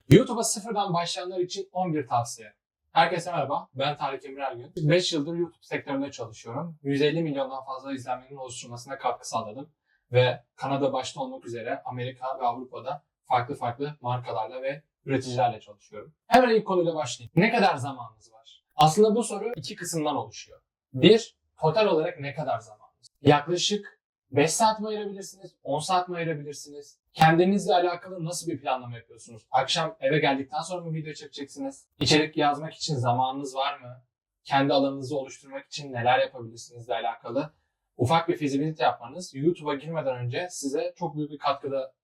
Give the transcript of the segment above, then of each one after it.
YouTube'a sıfırdan başlayanlar için 11 tavsiye. Herkese merhaba, ben Tarık Emre Ergün. 5 yıldır YouTube sektöründe çalışıyorum. 150 milyondan fazla izlenmenin oluşturulmasına katkı sağladım. Ve Kanada başta olmak üzere Amerika ve Avrupa'da farklı markalarla ve üreticilerle çalışıyorum. Hemen ilk konuyla başlayayım. Ne kadar zamanınız var? Aslında bu soru iki kısımdan oluşuyor. Bir, total olarak ne kadar zamanınız? Yaklaşık 5 saat mi ayırabilirsiniz? 10 saat mi ayırabilirsiniz? Kendinizle alakalı nasıl bir planlama yapıyorsunuz? Akşam eve geldikten sonra mı video çekeceksiniz? İçerik yazmak için zamanınız var mı? Kendi alanınızı oluşturmak için neler yapabilirsinizle alakalı ufak bir fizibilite yapmanız YouTube'a girmeden önce size çok büyük bir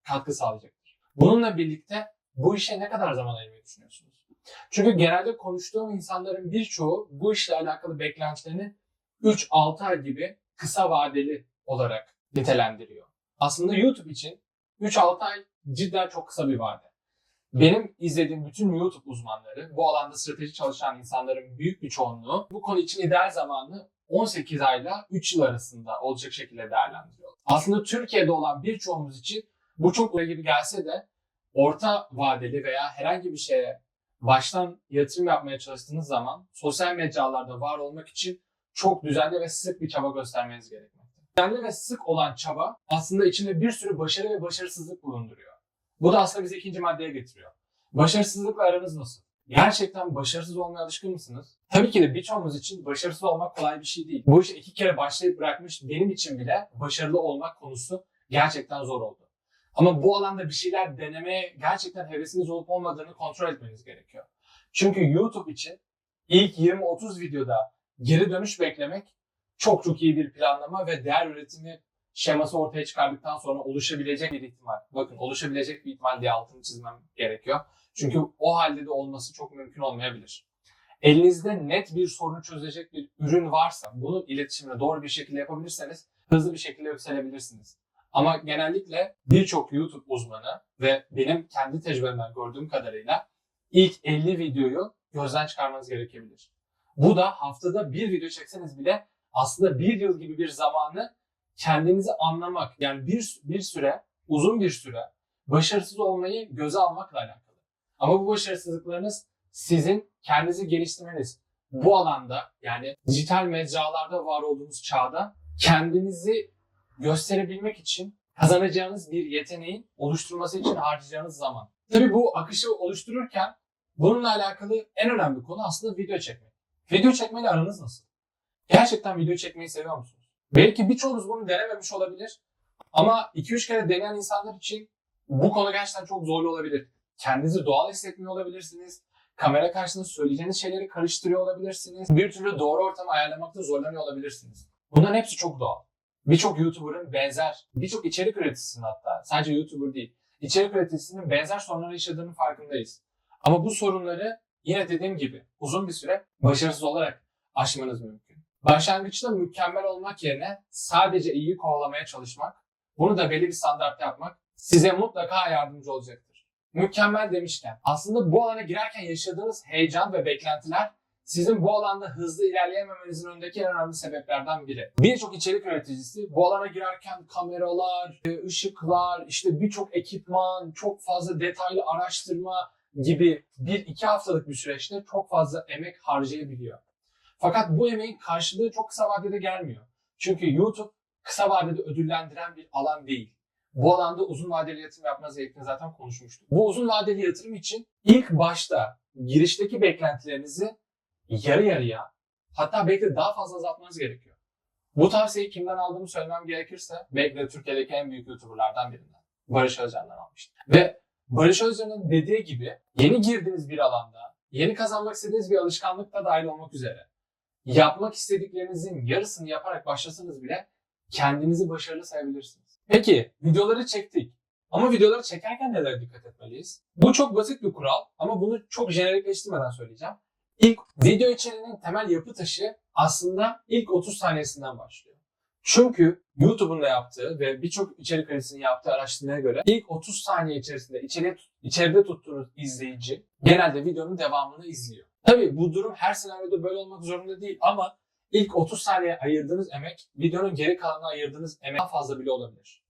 katkı sağlayacaktır. Bununla birlikte bu işe ne kadar zaman ayırmayı düşünüyorsunuz? Çünkü genelde konuştuğum insanların birçoğu bu işle alakalı beklentilerini 3-6 ay gibi kısa vadeli olarak nitelendiriyor. Aslında YouTube için 3-6 ay cidden çok kısa bir vade. Benim izlediğim bütün YouTube uzmanları, bu alanda strateji çalışan insanların büyük bir çoğunluğu bu konu için ideal zamanı 18 ayla 3 yıl arasında olacak şekilde değerlendiriyor. Aslında Türkiye'de olan birçoğumuz için bu çok uzun gibi gelse de orta vadeli veya herhangi bir şeye baştan yatırım yapmaya çalıştığınız zaman sosyal mecralarda var olmak için çok düzenli ve sık bir çaba göstermeniz gerekmekte. Düzenli ve sık olan çaba aslında içinde bir sürü başarı ve başarısızlık bulunduruyor. Bu da aslında bizi ikinci maddeye getiriyor. Başarısızlıkla aranız nasıl? Gerçekten başarısız olmaya alışkın mısınız? Tabii ki de birçoğumuz için başarısız olmak kolay bir şey değil. Bu işe 2 kere başlayıp bırakmış benim için bile başarılı olmak konusu gerçekten zor oldu. Ama bu alanda bir şeyler denemeye gerçekten hevesiniz olup olmadığını kontrol etmeniz gerekiyor. Çünkü YouTube için ilk 20-30 videoda geri dönüş beklemek çok iyi bir planlama ve değer üretimi şeması ortaya çıkardıktan sonra oluşabilecek bir ihtimal. Bakın oluşabilecek bir ihtimal diye altını çizmem gerekiyor. Çünkü o halde de olması çok mümkün olmayabilir. Elinizde net bir sorunu çözecek bir ürün varsa bunun iletişimini doğru bir şekilde yapabilirseniz hızlı bir şekilde yükselebilirsiniz. Ama genellikle birçok YouTube uzmanı ve benim kendi tecrübemden gördüğüm kadarıyla ilk 50 videoyu gözden çıkarmanız gerekebilir. Bu da haftada bir video çekseniz bile aslında bir yıl gibi bir zamanı kendinizi anlamak, yani bir süre, uzun bir süre başarısız olmayı göze almakla alakalı. Ama bu başarısızlıklarınız sizin kendinizi geliştirmeniz, bu alanda yani dijital mecralarda var olduğumuz çağda kendinizi gösterebilmek için kazanacağınız bir yeteneğin oluşturması için harcayacağınız zaman. Tabii bu akışı oluştururken bununla alakalı en önemli konu aslında video çekmek. Video çekmeyle aranız nasıl? Gerçekten video çekmeyi seviyor musunuz? Belki birçoğunuz bunu denememiş olabilir. Ama 2-3 kere deneyen insanlar için bu konu gerçekten çok zorlu olabilir. Kendinizi doğal hissetmiyor olabilirsiniz. Kamera karşısında söyleyeceğiniz şeyleri karıştırıyor olabilirsiniz. Bir türlü doğru ortamı ayarlamakta zorlanıyor olabilirsiniz. Bunların hepsi çok doğal. Birçok YouTuber'ın birçok içerik üreticisinin hatta, sadece YouTuber değil, içerik üreticisinin benzer sorunları yaşadığının farkındayız. Ama bu sorunları yine dediğim gibi uzun bir süre başarısız olarak aşmanız mümkün. Başlangıçta mükemmel olmak yerine sadece iyiyi kovalamaya çalışmak, bunu da belli bir standartta yapmak size mutlaka yardımcı olacaktır. Mükemmel demişken, aslında bu alana girerken yaşadığınız heyecan ve beklentiler sizin bu alanda hızlı ilerleyememenizin önündeki en önemli sebeplerden biri. Birçok içerik üreticisi bu alana girerken kameralar, ışıklar, işte birçok ekipman, çok fazla detaylı araştırma gibi 1-2 haftalık bir süreçte çok fazla emek harcayabiliyor. Fakat bu emeğin karşılığı çok kısa vadede gelmiyor. Çünkü YouTube kısa vadede ödüllendiren bir alan değil. Bu alanda uzun vadeli yatırım yapmanız gerektiğini zaten konuşmuştuk. Bu uzun vadeli yatırım için ilk başta girişteki beklentilerinizi yarı yarıya, hatta belki de daha fazla azaltmanız gerekiyor. Bu tavsiyeyi kimden aldığımı söylemem gerekirse belki de Türkiye'deki en büyük YouTuber'lardan birinden. Barış Özcan'dan almıştım. Ve Barış Özcan'ın dediği gibi yeni girdiğiniz bir alanda, yeni kazanmak istediğiniz bir alışkanlıkla dahil olmak üzere yapmak istediklerinizin yarısını yaparak başlasanız bile kendinizi başarılı sayabilirsiniz. Peki videoları çektik. Ama videoları çekerken nelere dikkat etmeliyiz? Bu çok basit bir kural ama bunu çok jenerikleştirmeden söyleyeceğim. İlk video içeriğinin temel yapı taşı aslında ilk 30 saniyesinden başlıyor. Çünkü YouTube'un da yaptığı ve birçok içerik üreticinin yaptığı araştırmaya göre ilk 30 saniye içerisinde içeride tuttuğunuz izleyici genelde videonun devamını izliyor. Tabii bu durum her senaryoda böyle olmak zorunda değil ama ilk 30 saniye ayırdığınız emek videonun geri kalanına ayırdığınız emek daha fazla bile olabilir.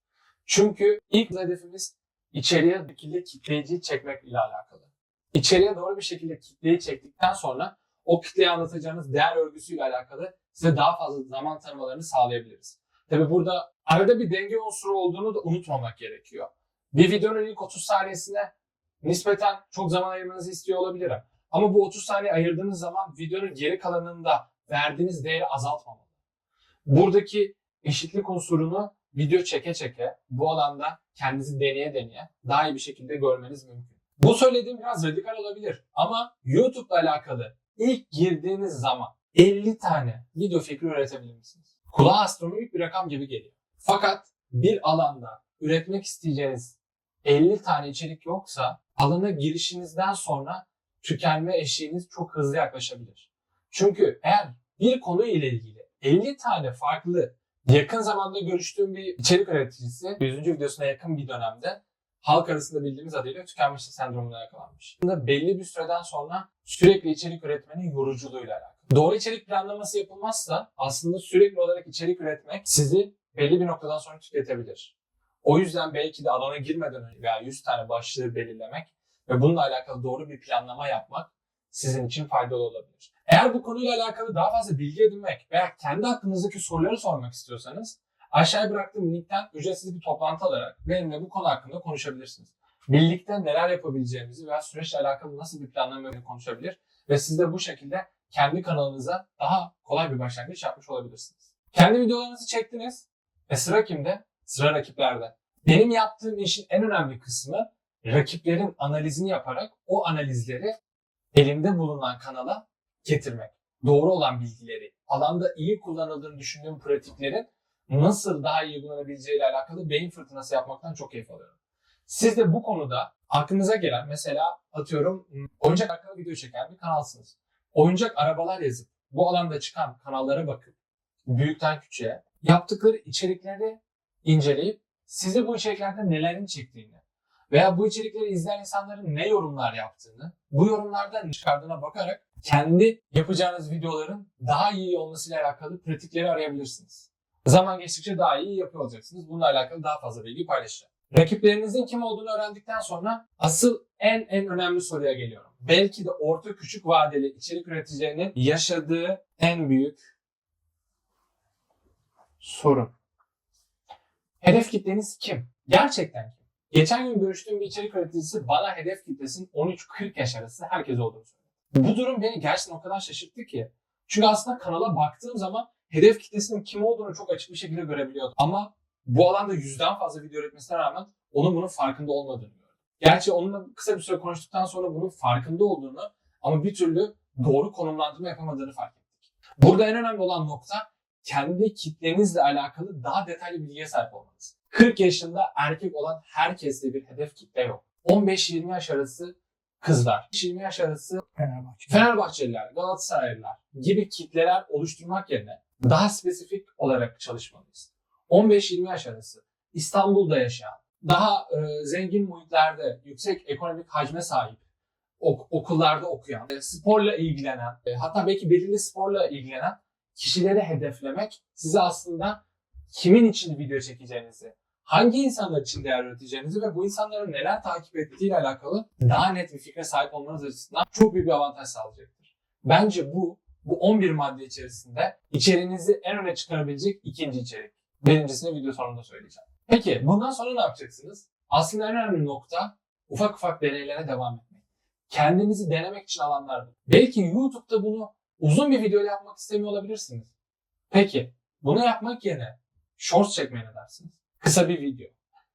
Çünkü ilk hedefimiz içeriye kitleyici çekmek ile alakalı. İçeriye doğru bir şekilde kitleyi çektikten sonra o kitleye anlatacağınız değer örgüsüyle alakalı size daha fazla zaman tanımalarını sağlayabiliriz. Tabi burada arada bir denge unsuru olduğunu da unutmamak gerekiyor. Bir videonun ilk 30 saniyesine nispeten çok zaman ayırmanızı istiyor olabilirim. Ama bu 30 saniye ayırdığınız zaman videonun geri kalanında verdiğiniz değeri azaltmamalı. Buradaki eşitlik unsurunu video çeke çeke bu alanda kendinizi deneye deneye daha iyi bir şekilde görmeniz mümkün. Bu söylediğim biraz radikal olabilir ama YouTube'la alakalı ilk girdiğiniz zaman 50 tane video fikri üretebilir misiniz? Kulağa astronomik bir rakam gibi geliyor. Fakat bir alanda üretmek isteyeceğiniz 50 tane içerik yoksa alana girişinizden sonra tükenme eşiğiniz çok hızlı yaklaşabilir. Çünkü eğer bir konu ile ilgili 50 tane farklı yakın zamanda görüştüğüm bir içerik üreticisi 100. videosuna yakın bir dönemde halk arasında bildiğimiz adıyla tükenmişlik sendromuna yakalanmış. Belli bir süreden sonra sürekli içerik üretmenin yoruculuğuyla alakalı. Doğru içerik planlaması yapılmazsa aslında sürekli olarak içerik üretmek sizi belli bir noktadan sonra tüketebilir. O yüzden belki de alana girmeden önce veya 100 tane başlığı belirlemek ve bununla alakalı doğru bir planlama yapmak sizin için faydalı olabilir. Eğer bu konuyla alakalı daha fazla bilgi edinmek veya kendi hakkınızdaki soruları sormak istiyorsanız aşağıya bıraktığım linkten ücretsiz bir toplantı alarak benimle bu konu hakkında konuşabilirsiniz. Birlikte neler yapabileceğimizi veya süreçle alakalı nasıl bir planlama konuşabilir ve siz de bu şekilde kendi kanalınıza daha kolay bir başlangıç yapmış olabilirsiniz. Kendi videolarınızı çektiniz ve sıra kimde? Sıra rakiplerde. Benim yaptığım işin en önemli kısmı rakiplerin analizini yaparak o analizleri elimde bulunan kanala getirmek. Doğru olan bilgileri, alanda iyi kullanıldığını düşündüğüm pratiklerin nasıl daha iyi kullanabileceğiyle alakalı beyin fırtınası yapmaktan çok keyif alıyorum. Siz de bu konuda aklınıza gelen mesela atıyorum oyuncak hakkında video çeken bir kanalsınız. Oyuncak arabalar yazıp bu alanda çıkan kanallara bakıp büyükten küçüğe yaptıkları içerikleri inceleyip size bu içeriklerde nelerin çektiğini veya bu içerikleri izleyen insanların ne yorumlar yaptığını, bu yorumlardan çıkardığına bakarak kendi yapacağınız videoların daha iyi olmasıyla alakalı pratikleri arayabilirsiniz. Zaman geçtikçe daha iyi yapıyor olacaksınız. Bununla alakalı daha fazla bilgi paylaşacağım. Rakiplerinizin kim olduğunu öğrendikten sonra asıl en önemli soruya geliyorum. Belki de orta küçük vadeli içerik üreticilerinin yaşadığı en büyük sorun. Hedef kitleniz kim? Gerçekten kim? Geçen gün görüştüğüm bir içerik üreticisi bana hedef kitlesinin 13-40 yaş arası herkes olduğunu söyledi. Bu durum beni gerçekten o kadar şaşırttı ki. Çünkü aslında kanala baktığım zaman hedef kitlesinin kim olduğunu çok açık bir şekilde görebiliyordum. Ama bu alanda 100'den fazla video üretmesine rağmen onun bunun farkında olmadığını gördüm. Gerçi onunla kısa bir süre konuştuktan sonra bunun farkında olduğunu ama bir türlü doğru konumlandırma yapamadığını fark ettik. Burada en önemli olan nokta kendi kitlenizle alakalı daha detaylı bilgiye sahip olmanız. 40 yaşında erkek olan herkeste bir hedef kitle yok. 15-20 yaş arası kızlar, 20 yaş arası Fenerbahçeliler, Galatasaraylılar gibi kitleler oluşturmak yerine daha spesifik olarak çalışmalıyız. 15-20 yaş arası İstanbul'da yaşayan, daha zengin muhitlerde, yüksek ekonomik hacme sahip, okullarda okuyan, sporla ilgilenen, hatta belki belirli sporla ilgilenen kişileri hedeflemek size aslında kimin için video çekeceğinizi, hangi insanlar için değer üreteceğinizi ve bu insanların neler takip ettiğiyle alakalı daha net bir fikre sahip olmanız açısından çok büyük bir avantaj sağlayacaktır. Bence bu 11 madde içerisinde içeriğinizi en öne çıkarabilecek ikinci içerik. Birincisini video sonunda söyleyeceğim. Peki bundan sonra ne yapacaksınız? Aslında en önemli nokta ufak ufak deneylere devam etmek. Kendinizi denemek için alanlar bu. Belki YouTube'da bunu uzun bir video yapmak istemiyor olabilirsiniz. Peki bunu yapmak yerine shorts çekmeye ne dersiniz? Kısa bir video,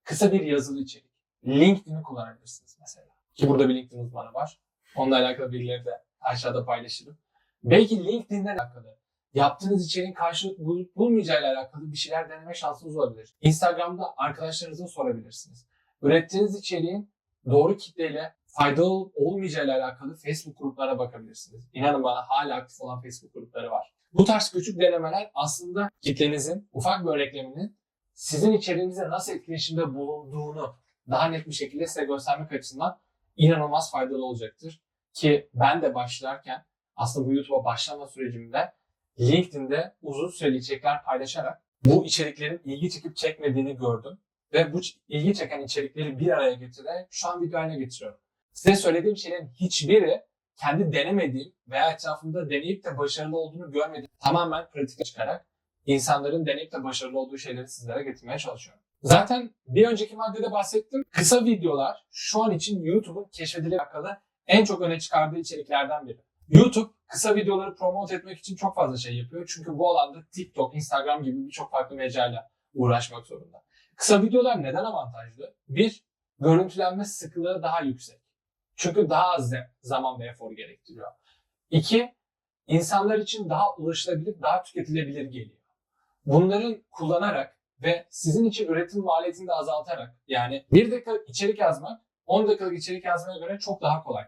kısa bir yazılı içerik. LinkedIn'i kullanabilirsiniz mesela. Ki burada bir LinkedIn uzmanı var. Onunla alakalı bilgileri de aşağıda paylaşırım. Belki LinkedIn'le alakalı yaptığınız içeriğin karşılık bulup bulmayacağıyla alakalı bir şeyler deneme şansınız olabilir. Instagram'da arkadaşlarınıza sorabilirsiniz. Ürettiğiniz içeriğin doğru kitleyle faydalı olmayacağıyla alakalı Facebook gruplara bakabilirsiniz. İnanın bana hala aktif olan Facebook grupları var. Bu tarz küçük denemeler aslında kitlenizin ufak bir örnekleminin sizin içeriğinizle nasıl etkileşimde bulunduğunu daha net bir şekilde size göstermek açısından inanılmaz faydalı olacaktır. Ki ben de başlarken aslında bu YouTube'a başlama sürecimde LinkedIn'de uzun süreli içerikler paylaşarak bu içeriklerin ilgi çekip çekmediğini gördüm. Ve bu ilgi çeken içerikleri bir araya getirerek şu an video haline getiriyorum. Size söylediğim şeylerin hiçbiri kendi denemediğim veya etrafımda deneyip de başarılı olduğunu görmediğim, tamamen pratik çıkarak insanların deneyip de başarılı olduğu şeyleri sizlere getirmeye çalışıyorum. Zaten bir önceki maddede bahsettim. Kısa videolar şu an için YouTube'un keşfedilebilir alakalı en çok öne çıkardığı içeriklerden biri. YouTube kısa videoları promote etmek için çok fazla şey yapıyor. Çünkü bu alanda TikTok, Instagram gibi birçok farklı mecrayla uğraşmak zorunda. Kısa videolar neden avantajlı? Bir, görüntülenme sıklığı daha yüksek. Çünkü daha az zaman ve efor gerektiriyor. İki, insanlar için daha ulaşılabilir, daha tüketilebilir geliyor. Bunları kullanarak ve sizin için üretim maliyetini de azaltarak, yani 1 dakikalık içerik yazmak 10 dakikalık içerik yazmaya göre çok daha kolay.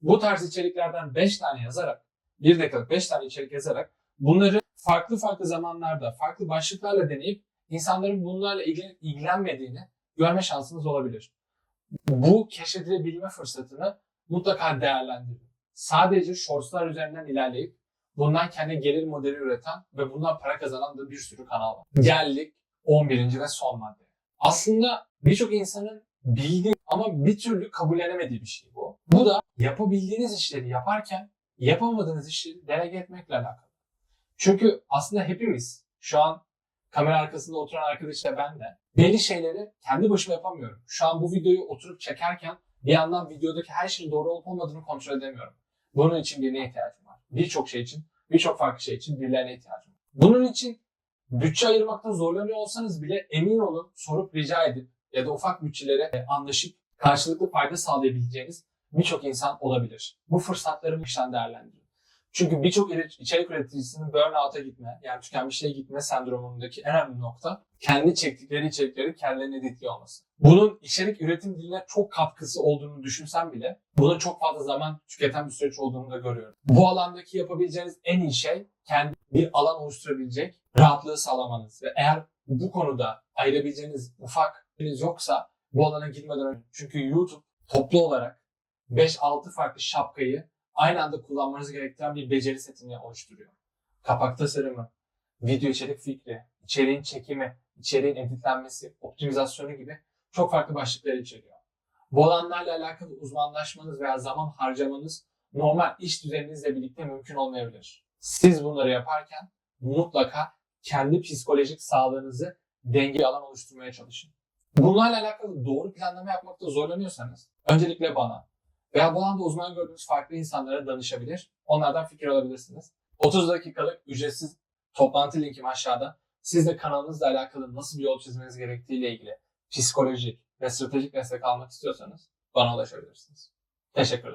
Bu tarz içeriklerden 5 tane yazarak, 1 dakikalık 5 tane içerik yazarak bunları farklı farklı zamanlarda, farklı başlıklarla deneyip insanların bunlarla ilgilenmediğini görme şansınız olabilir. Bu keşfedilebilme fırsatını mutlaka değerlendirin. Sadece shortslar üzerinden ilerleyip bundan kendi gelir modeli üreten ve bundan para kazanan da bir sürü kanal var. Geldik 11. ve son maddeye. Aslında birçok insanın bildiği ama bir türlü kabullenemediği bir şey bu. Bu da yapabildiğiniz işleri yaparken yapamadığınız işleri delege etmekle alakalı. Çünkü aslında hepimiz, şu an kamera arkasında oturan arkadaş ve ben de belli şeyleri kendi başıma yapamıyorum. Şu an bu videoyu oturup çekerken bir yandan videodaki her şeyin doğru olup olmadığını kontrol edemiyorum. Bunun için birine ihtiyacım var. Birçok şey için, birçok farklı şey için birilerine ihtiyacım var. Bunun için bütçe ayırmakta zorlanıyor olsanız bile emin olun, sorup rica edip ya da ufak bütçelere anlaşıp karşılıklı fayda sağlayabileceğiniz birçok insan olabilir. Bu fırsatları işten değerlendirin. Çünkü birçok içerik üreticisinin burnout'a gitme, yani tükenmişliğe gitme sendromundaki en önemli nokta kendi çektikleri içerikleri kendilerine editliyor olması. Bunun içerik üretim diline çok katkısı olduğunu düşünsem bile bunun çok fazla zaman tüketen bir süreç olduğunu da görüyorum. Bu alandaki yapabileceğiniz en iyi şey kendi bir alan oluşturabilecek rahatlığı sağlamanız ve eğer bu konuda ayırabileceğiniz ufak biriniz yoksa bu alana girmeden önce, çünkü YouTube toplu olarak 5-6 farklı şapkayı aynı anda kullanmanızı gerektiren bir beceri setini oluşturuyor. Kapak tasarımı, video içerik fikri, içeriğin çekimi, içeriğin editlenmesi, optimizasyonu gibi çok farklı başlıklar içeriyor. Bu alanlarla alakalı uzmanlaşmanız veya zaman harcamanız normal iş düzeninizle birlikte mümkün olmayabilir. Siz bunları yaparken mutlaka kendi psikolojik sağlığınızı dengeli alan oluşturmaya çalışın. Bunlarla alakalı doğru planlama yapmakta zorlanıyorsanız öncelikle bana veya bu alanda uzman gördüğünüz farklı insanlara danışabilir, onlardan fikir alabilirsiniz. 30 dakikalık ücretsiz toplantı linkim aşağıda. Siz de kanalınızla alakalı nasıl bir yol çizmeniz gerektiğiyle ilgili psikolojik ve stratejik destek almak istiyorsanız bana ulaşabilirsiniz. Teşekkürler.